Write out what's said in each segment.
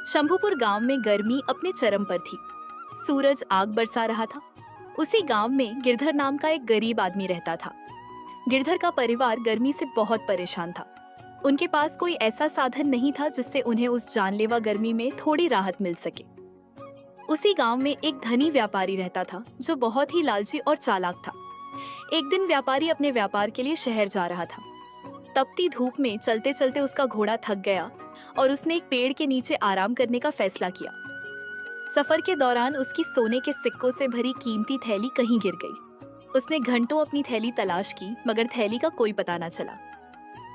शंभूपुर गांव में गर्मी अपने चरम पर थी। सूरज आग बरसा रहा था। उसी गांव में गिरधर नाम का एक गरीब आदमी रहता था। गिरधर का परिवार गर्मी से बहुत परेशान था। उनके पास कोई ऐसा साधन नहीं था जिससे उन्हें उस जानलेवा गर्मी में थोड़ी राहत मिल सके। उसी गांव में एक धनी व्यापारी रहता था जो बहुत ही लालची और चालाक था। एक दिन व्यापारी अपने व्यापार के लिए शहर जा रहा था। तपती धूप में चलते चलते उसका घोड़ा थक गया और उसने एक पेड़ के नीचे आराम करने का फैसला किया। सफर के दौरान उसकी सोने के सिक्कों से भरी कीमती थैली कहीं गिर गई। उसने घंटों अपनी थैली तलाश की मगर थैली का कोई पता न चला।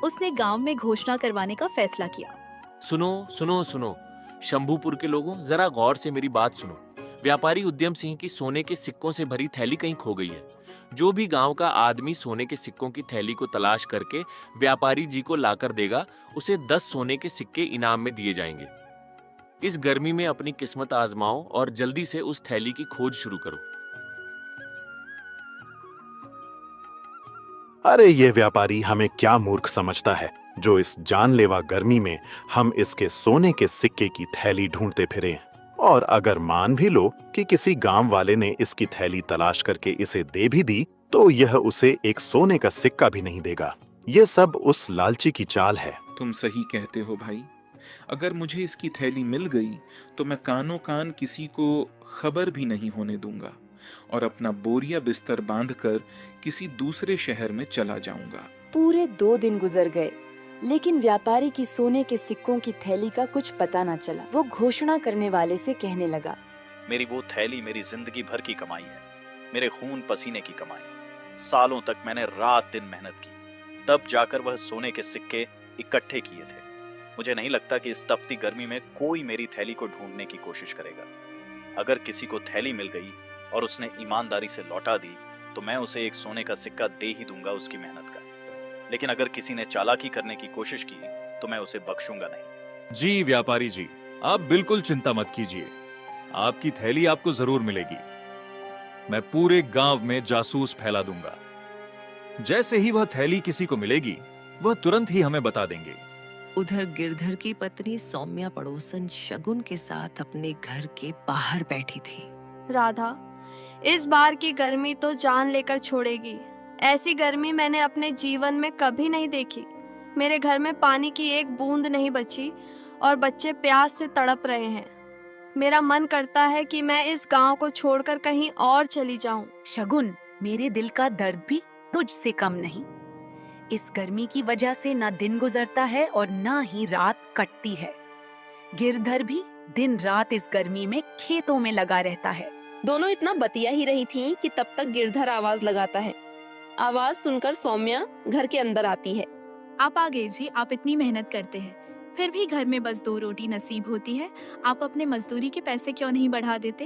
उसने गांव में घोषणा करवाने का फैसला किया। सुनो सुनो सुनो, शंभूपुर के लोगों, जरा गौर से मेरी बात सुनो। व्यापारी उद्यम सिंह की सोने के सिक्कों से भरी थैली कहीं खो गई है। जो भी गांव का आदमी सोने के सिक्कों की थैली को तलाश करके व्यापारी जी को लाकर देगा, उसे 10 सोने के सिक्के इनाम में दिए जाएंगे। इस गर्मी में अपनी किस्मत आजमाओ और जल्दी से उस थैली की खोज शुरू करो। अरे ये व्यापारी हमें क्या मूर्ख समझता है जो इस जानलेवा गर्मी में हम इसके सोने के सिक्के की थैली ढूंढते फिरें। और अगर मान भी लो कि किसी गांव वाले ने इसकी थैली तलाश करके इसे दे भी दी तो यह उसे एक सोने का सिक्का भी नहीं देगा। ये सब उस लालची की चाल है। तुम सही कहते हो भाई। अगर मुझे इसकी थैली मिल गई तो मैं कानों कान किसी को खबर भी नहीं होने दूंगा और अपना बोरिया बिस्तर बांधकर किसी दूसरे शहर में चला जाऊंगा। पूरे 2 दिन गुजर गए लेकिन व्यापारी की सोने के सिक्कों की थैली का कुछ पता न चला। वो घोषणा करने वाले से कहने लगा, मेरी वो थैली मेरी जिंदगी भर की कमाई है, मेरे खून पसीने की कमाई। सालों तक मैंने रात दिन मेहनत की, तब जाकर वह सोने के सिक्के इकट्ठे किए थे। मुझे नहीं लगता कि इस तपती गर्मी में कोई मेरी थैली को ढूंढने की कोशिश करेगा। अगर किसी को थैली मिल गई और उसने ईमानदारी से लौटा दी तो मैं उसे एक सोने का सिक्का दे ही दूंगा उसकी मेहनत का। लेकिन अगर किसी ने चालाकी करने की कोशिश की तो मैं उसे बख्शूंगा नहीं। जी व्यापारी जी, आप बिल्कुल चिंता मत कीजिए, आपकी थैली आपको जरूर मिलेगी। मैं पूरे गांव में जासूस फैला दूंगा। जैसे ही वह थैली किसी को मिलेगी वह तुरंत ही हमें बता देंगे। उधर गिरधर की पत्नी सौम्या पड़ोसन शगुन के साथ अपने घर के बाहर बैठी थी। राधा, इस बार की गर्मी तो जान लेकर छोड़ेगी। ऐसी गर्मी मैंने अपने जीवन में कभी नहीं देखी। मेरे घर में पानी की एक बूंद नहीं बची और बच्चे प्यास से तड़प रहे हैं। मेरा मन करता है कि मैं इस गांव को छोड़कर कहीं और चली जाऊं। शगुन, मेरे दिल का दर्द भी तुझसे कम नहीं। इस गर्मी की वजह से ना दिन गुजरता है और ना ही रात कटती है। गिरधर भी दिन रात इस गर्मी में खेतों में लगा रहता है। दोनों इतना बतिया ही रही थीं कि तब तक गिरधर आवाज लगाता है। आवाज सुनकर सौम्या घर के अंदर आती है। आप आ गए जी, आप इतनी मेहनत करते हैं फिर भी घर में बस 2 रोटी नसीब होती है। आप अपने मजदूरी के पैसे क्यों नहीं बढ़ा देते?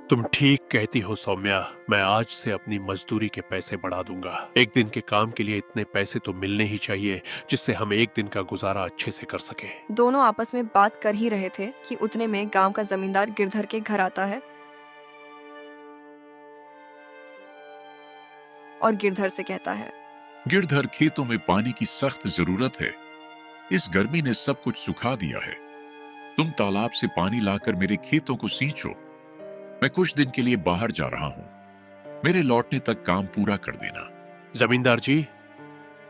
तुम ठीक कहती हो सौम्या, मैं आज से अपनी मजदूरी के पैसे बढ़ा दूंगा। एक दिन के काम के लिए इतने पैसे तो मिलने ही चाहिए जिससे हम एक दिन का गुजारा अच्छे से कर सके। दोनों आपस में बात कर ही रहे थे कि उतने में गांव का जमींदार गिरधर के घर आता है और गिरधर से कहता है, गिरधर, खेतों में पानी की सख्त जरूरत है। इस गर्मी ने सब कुछ सुखा दिया है। तुम तालाब से पानी लाकर मेरे खेतों को सींचो। मैं कुछ दिन के लिए बाहर जा रहा हूं, मेरे लौटने तक काम पूरा कर देना। जमींदार जी,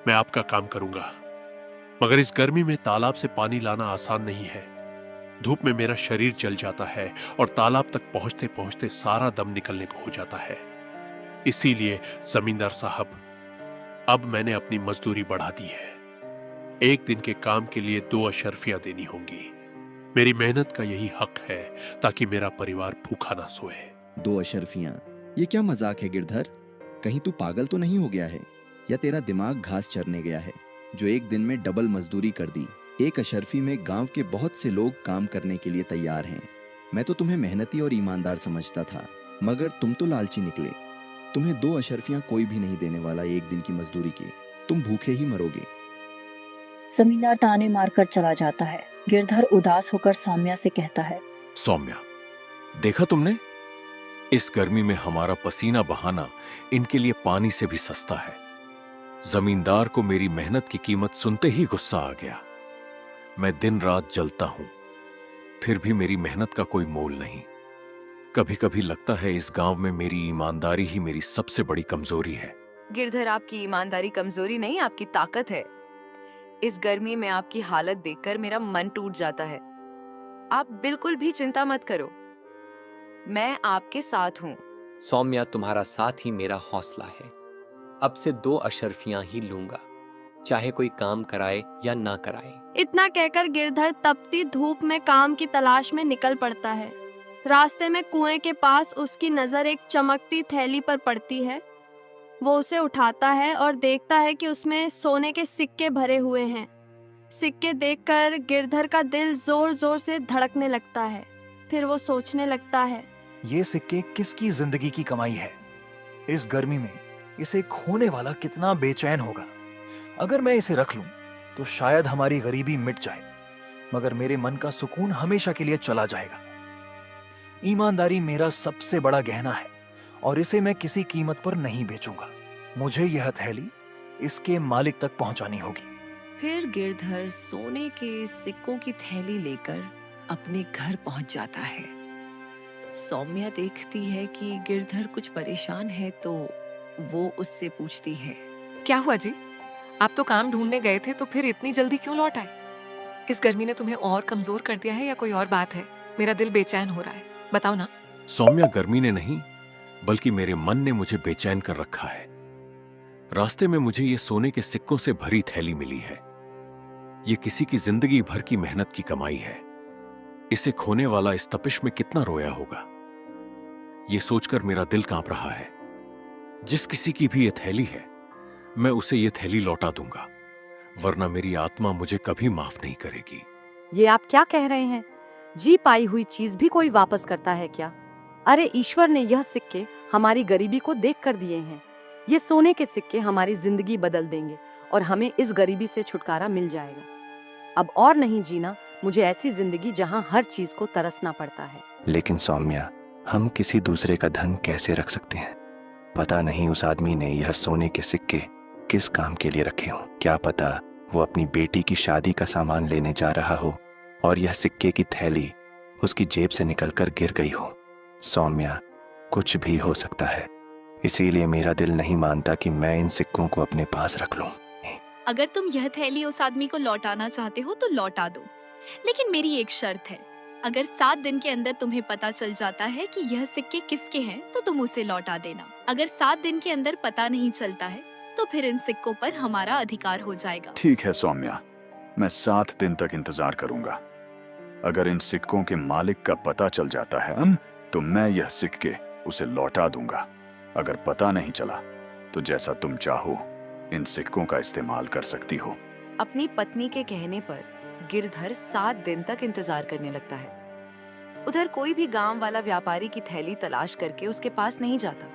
मैं आपका काम करूंगा, मगर इस गर्मी में तालाब से पानी लाना आसान नहीं है। धूप में मेरा शरीर जल जाता है और तालाब तक पहुंचते पहुंचते सारा दम निकलने को हो जाता है। इसीलिए जमींदार साहब, अब मैंने अपनी मजदूरी बढ़ा दी है। एक दिन के काम के लिए 2 अशर्फियां देनी होंगी। मेरी मेहनत का यही हक है ताकि मेरा परिवार भूखा ना सोए। 2 अशर्फियां? ये क्या मजाक है गिरधर? कहीं तू पागल तो नहीं हो गया है या तेरा दिमाग घास चरने गया है जो एक दिन में डबल मजदूरी कर दी। 1 अशर्फी में गांव के बहुत से लोग काम करने के लिए तैयार हैं। मैं तो तुम्हें मेहनती और ईमानदार समझता था, मगर तुम तो लालची निकले। तुम्हें 2 अशर्फियां कोई भी नहीं देने वाला एक दिन की मजदूरी की। तुम भूखे ही मरोगे। जमींदार ताने मारकर चला जाता है। गिरधर उदास होकर सौम्या से कहता है, सौम्या, देखा तुमने, इस गर्मी में हमारा पसीना बहाना इनके लिए पानी से भी सस्ता है। जमींदार को मेरी मेहनत की कीमत सुनते ही गुस्सा आ गया। मैं दिन रात जलता हूं, फिर भी मेरी मेहनत का कोई मोल नहीं। कभी कभी लगता है इस गांव में मेरी ईमानदारी ही मेरी सबसे बड़ी कमजोरी है। गिरधर, आपकी ईमानदारी कमजोरी नहीं, आपकी ताकत है। इस गर्मी में आपकी हालत देखकर मेरा मन टूट जाता है। आप बिल्कुल भी चिंता मत करो, मैं आपके साथ हूँ। सौम्या, तुम्हारा साथ ही मेरा हौसला है। अब से 2 अशर्फियां ही लूंगा, चाहे कोई काम कराए या ना कराए। इतना कहकर गिरधर तपती धूप में काम की तलाश में निकल पड़ता है। रास्ते में कुएं के पास उसकी नजर एक चमकती थैली पर पड़ती है। वो उसे उठाता है और देखता है कि उसमें सोने के सिक्के भरे हुए हैं। सिक्के देखकर गिरधर का दिल जोर जोर से धड़कने लगता है। फिर वो सोचने लगता है, ये सिक्के किसकी जिंदगी की कमाई है? इस गर्मी में इसे खोने वाला कितना बेचैन होगा। अगर मैं इसे रख लूं तो शायद हमारी गरीबी मिट जाए, मगर मेरे मन का सुकून हमेशा के लिए चला जाएगा। ईमानदारी मेरा सबसे बड़ा गहना है और इसे मैं किसी कीमत पर नहीं बेचूंगा। मुझे यह थैली इसके मालिक तक पहुंचानी होगी। फिर गिरधर सोने के सिक्कों की थैली लेकर अपने घर पहुंच जाता है। सौम्या देखती है कि गिरधर कुछ परेशान है तो वो उससे पूछती है, क्या हुआ जी? आप तो काम ढूंढने गए थे, तो फिर इतनी जल्दी क्यों लौट आए? इस गर्मी ने तुम्हें और कमजोर कर दिया है या कोई और बात है? मेरा दिल बेचैन हो रहा है, बताओ ना। सौम्या, गर्मी ने नहीं बल्कि मेरे मन ने मुझे बेचैन कर रखा है। रास्ते में मुझे ये सोने के सिक्कों से भरी थैली मिली है। ये किसी की जिंदगी भर की मेहनत की कमाई है। इसे खोने वाला इस तपिश में कितना रोया होगा, ये सोचकर मेरा दिल कांप रहा है। जिस किसी की भी ये थैली है, मैं उसे ये थैली लौटा दूंगा, वरना मेरी आत्मा मुझे कभी माफ नहीं करेगी। ये आप क्या कह रहे हैं? जी पाई हुई चीज भी कोई वापस करता है क्या? अरे ईश्वर ने यह सिक्के हमारी गरीबी को देख कर दिए हैं। ये सोने के सिक्के हमारी जिंदगी बदल देंगे और हमें इस गरीबी से छुटकारा मिल जाएगा। अब और नहीं जीना मुझे ऐसी जिंदगी जहां हर चीज को तरसना पड़ता है। लेकिन सौम्या, हम किसी दूसरे का धन कैसे रख सकते हैं? पता नहीं उस आदमी ने यह सोने के सिक्के किस काम के लिए रखे हों। क्या पता वो अपनी बेटी की शादी का सामान लेने जा रहा हो और यह सिक्के की थैली उसकी जेब से निकलकर गिर गई हो। सौम्या, कुछ भी हो सकता है, इसीलिए मेरा दिल नहीं मानता कि मैं इन सिक्कों को अपने पास रख लूं। अगर तुम यह थैली उस आदमी को लौटाना चाहते हो तो लौटा दो, लेकिन मेरी एक शर्त है। अगर 7 दिन के अंदर तुम्हें पता चल जाता है कि यह सिक्के किसके हैं तो तुम उसे लौटा देना। अगर 7 दिन के अंदर पता नहीं चलता है तो फिर इन सिक्कों पर हमारा अधिकार हो जाएगा। ठीक है सौम्या, मैं 7 दिन तक इंतजार करूंगा। अगर इन सिक्कों के मालिक का पता चल जाता है तो मैं यह सिक्के उसे लौटा दूंगा। अगर पता नहीं चला तो जैसा तुम चाहो इन सिक्कों का इस्तेमाल कर सकती हो। अपनी पत्नी के कहने पर गिरधर 7 दिन तक इंतजार करने लगता है। उधर कोई भी गांव वाला व्यापारी की थैली तलाश करके उसके पास नहीं जाता।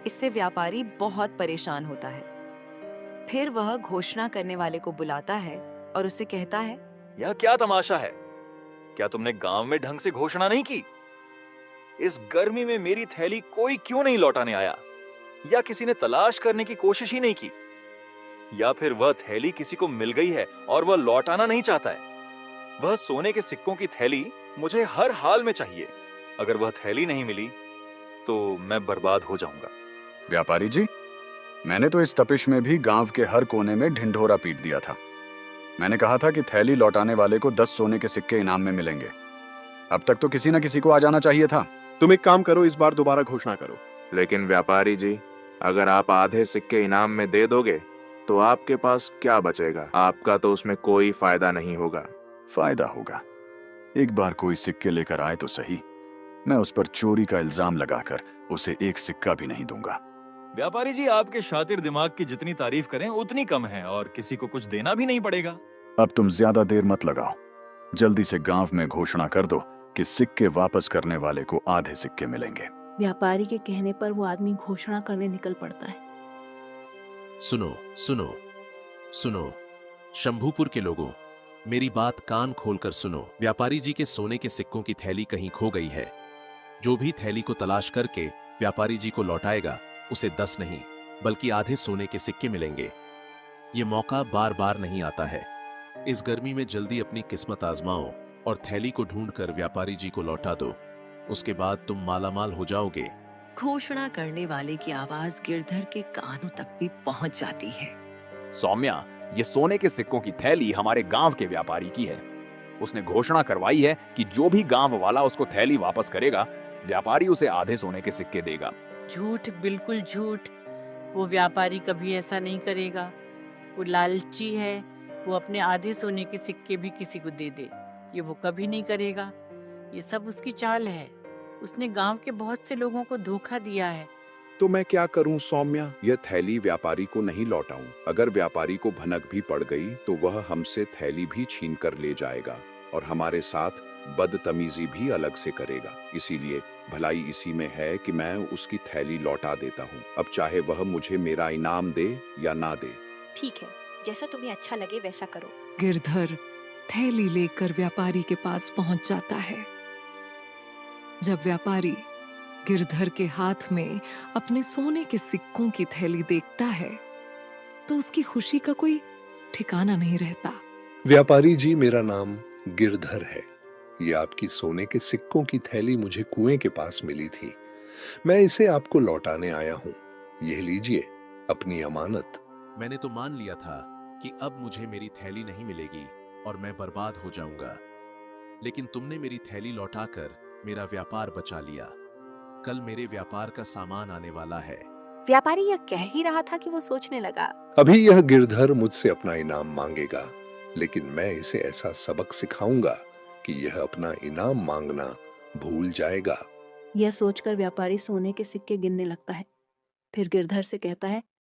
इससे व्यापारी बहुत परेशान होता है। फिर वह घोषणा करने वाले को बुलाता है और उससे कहता है, यह क्या तमाशा है? क्या तुमने गांव में ढंग से घोषणा नहीं की? इस गर्मी में मेरी थैली कोई क्यों नहीं लौटाने आया? या किसी ने तलाश करने की कोशिश ही नहीं की? या फिर वह थैली किसी को मिल गई है और वह लौटाना नहीं चाहता है? वह सोने के सिक्कों की थैली मुझे हर हाल में चाहिए। अगर वह थैली नहीं मिली तो मैं बर्बाद हो जाऊंगा। व्यापारी जी, मैंने तो इस तपिश में भी गांव के हर कोने में ढिंढोरा पीट दिया था। मैंने कहा था कि थैली लौटाने वाले को 10 सोने के सिक्के इनाम में मिलेंगे। अब तक तो किसी न किसी को आ जाना चाहिए था। तुम एक काम करो, इस बार दोबारा घोषणा करो। लेकिन व्यापारी जी, अगर आप आधे सिक्के इनाम में दे दोगे तो आपके पास क्या बचेगा? आपका तो उसमें कोई फायदा नहीं होगा। फायदा होगा। एक बार कोई सिक्के लेकर आए तो सही, मैं उस पर चोरी का इल्जाम लगाकर उसे एक सिक्का भी नहीं दूंगा। व्यापारी जी, आपके शातिर दिमाग की जितनी तारीफ करें उतनी कम है और किसी को कुछ देना भी नहीं पड़ेगा। अब तुम ज्यादा देर मत लगाओ, जल्दी से गांव में घोषणा कर दो कि सिक्के वापस करने वाले को आधे सिक्के मिलेंगे। व्यापारी के कहने पर वो आदमी घोषणा करने निकल पड़ता है। सुनो सुनो सुनो, शंभूपुर के लोगों, मेरी बात कान खोलकर सुनो। व्यापारी जी के सोने के सिक्कों की थैली कहीं खो गई है। जो भी थैली को तलाश करके व्यापारी जी को लौटाएगा उसे 10 नहीं बल्कि आधे सोने के सिक्के मिलेंगे। ये मौका बार बार नहीं आता है। इस गर्मी में जल्दी अपनी किस्मत आजमाओ और थैली को ढूंढकर व्यापारी जी को लौटा दो। उसके बाद तुम मालामाल हो जाओगे। घोषणा करने वाले की आवाज गिरधर के कानों तक भी पहुंच जाती है। सौम्या, ये सोने के सिक्कों की थैली हमारे गांव के व्यापारी की है। उसने घोषणा करवाई है कि जो भी गांव वाला उसको थैली वापस करेगा, व्यापारी उसे आधे सोने के सिक्के देगा। झूठ, बिल्कुल झूठ। वो व्यापारी कभी ऐसा नहीं करेगा। वो लालची है, वो अपने आधे सोने के सिक्के भी किसी को दे दे, ये वो कभी नहीं करेगा। ये सब उसकी चाल है। उसने गांव के बहुत से लोगों को धोखा दिया है। तो मैं क्या करूं सौम्या? यह थैली व्यापारी को नहीं लौटाऊं। अगर व्यापारी को भनक भी पड़ गई तो वह हमसे थैली भी छीन कर ले जाएगा और हमारे साथ बदतमीजी भी अलग से करेगा। इसीलिए भलाई इसी में है कि मैं उसकी थैली लौटा देता हूं। अब चाहे वह मुझे मेरा इनाम दे या ना दे। ठीक है, जैसा तुम्हें अच्छा लगे वैसा करो। गिरधर थैली लेकर व्यापारी के पास पहुंच जाता है। जब व्यापारी गिरधर के हाथ में अपने सोने के सिक्कों की थैली देखता है तो उसकी खुशी का कोई ठिकाना नहीं रहता। व्यापारी जी, मेरा नाम गिरधर है। ये आपकी सोने के सिक्कों की थैली मुझे कुएं के पास मिली थी। मैं इसे आपको लौटाने आया हूं। यह लीजिए अपनी अमानत। मैंने तो मान लिया था कि अब मुझे मेरी थैली नहीं मिलेगी और मैं बर्बाद हो जाऊंगा, लेकिन तुमने मेरी थैली लौटाकर मेरा व्यापार बचा लिया। कल मेरे व्यापार का सामान आने वाला है। व्यापारी यह कह ही रहा था कि वो सोचने लगा, अभी यह गिरधर मुझसे अपना इनाम मांगेगा, लेकिन मैं इसे ऐसा सबक सिखाऊंगा कि यह अपना इनाम मांगना भूल जाएगा। यह सोचकर व्यापारी सोने के सिक्के गिनने लगता है। फिर गिरधर से कहता है,